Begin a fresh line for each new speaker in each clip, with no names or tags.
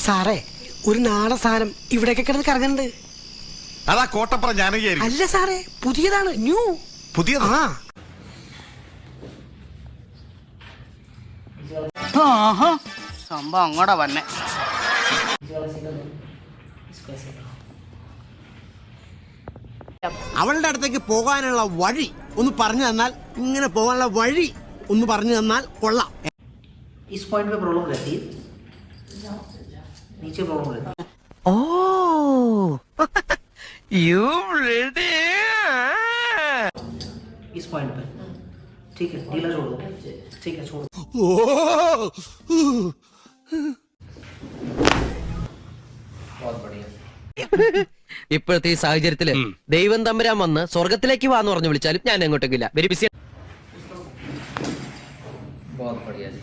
സാറേ ഒരു നാടൻ സാധനം ഇവിടെയൊക്കെ കിടന്ന് കറങ്ങുന്നുണ്ട്.
അതാ കോട്ടപ്പുറം ജാനകിയായിരിക്കും.
അല്ല സാറേ, പുതിയതാണ്, ന്യൂ.
പുതിയത്?
സംഭവം അങ്ങോട്ടാ വന്നെ.
അവളുടെ അടുത്തേക്ക് പോകാനുള്ള വഴി ഒന്ന് പറഞ്ഞു തന്നാൽ, ഇങ്ങനെ പോകാനുള്ള വഴി ഒന്ന് പറഞ്ഞു തന്നാൽ കൊള്ളാം.
इस पॉइंट पे प्रॉब्लम रहती है, नीचे प्रॉब्लम रहती है।
Oh, you ready?
इस पॉइंट पे ठीक है, ढीला छोड़ दो। ठीक है, छोड़ दो। बहुत बढ़िया।
ഇപ്പോഴത്തെ ഈ സാഹചര്യത്തില് ദൈവം തമ്പുരാൻ വന്ന് സ്വർഗത്തിലേക്ക് വാന്ന് പറഞ്ഞു വിളിച്ചാലും ഞാൻ എങ്ങോട്ടേക്കില്ല. Very busy.
बहुत बढ़िया जी।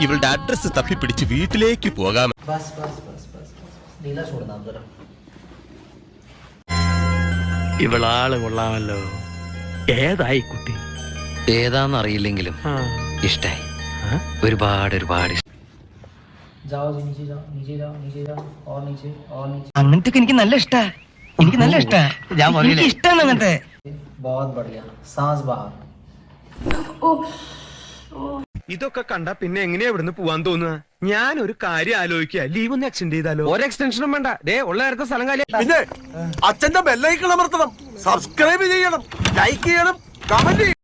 ഇവളുടെ അഡ്രസ് തപ്പിപ്പിടിച്ച് വീട്ടിലേക്ക് പോകാം.
बस बस बस बस ढीला छोड़ना जरा।
ഇവളാള് കൊള്ളാമല്ലോ. ഏതായി കുട്ടി?
ഏതാന്നറിയില്ലെങ്കിലും ഇഷ്ടായി. ഒരുപാട് ഒരുപാട് ഇഷ്ടം.
जाओ जी, नीचे जाओ, नीचे जाओ, नीचे जाओ, और नीचे, और नीचे।
അങ്ങനത്തെ എനിക്ക് നല്ല ഇഷ്ടാ. എനിക്ക് നല്ല ഇഷ്ടാ. എനിക്ക് ഇഷ്ടാണ് അങ്ങനത്തെ.
बहुत बढ़िया, सांस बाहर।
ഇതൊക്കെ കണ്ട പിന്നെ എങ്ങനെയാ ഇവിടുന്ന് പോവാൻ തോന്നുക? ഞാൻ ഒരു കാര്യം ആലോചിക്കുക, ലീവ് ഒന്ന് എക്സ്റ്റെൻഡ് ചെയ്താലോ? ഒരു എക്സ്റ്റൻഷനും വേണ്ട. ദേ ഉള്ള നേരത്തെ സ്ഥലം കാലി.
പിന്നെ അച്ഛന്റെ ബെല്ലൈക്കൺ അമർത്തണം, സബ്സ്ക്രൈബ് ചെയ്യണം, ലൈക്ക് ചെയ്യണം, കമന്റ് ചെയ്യണം.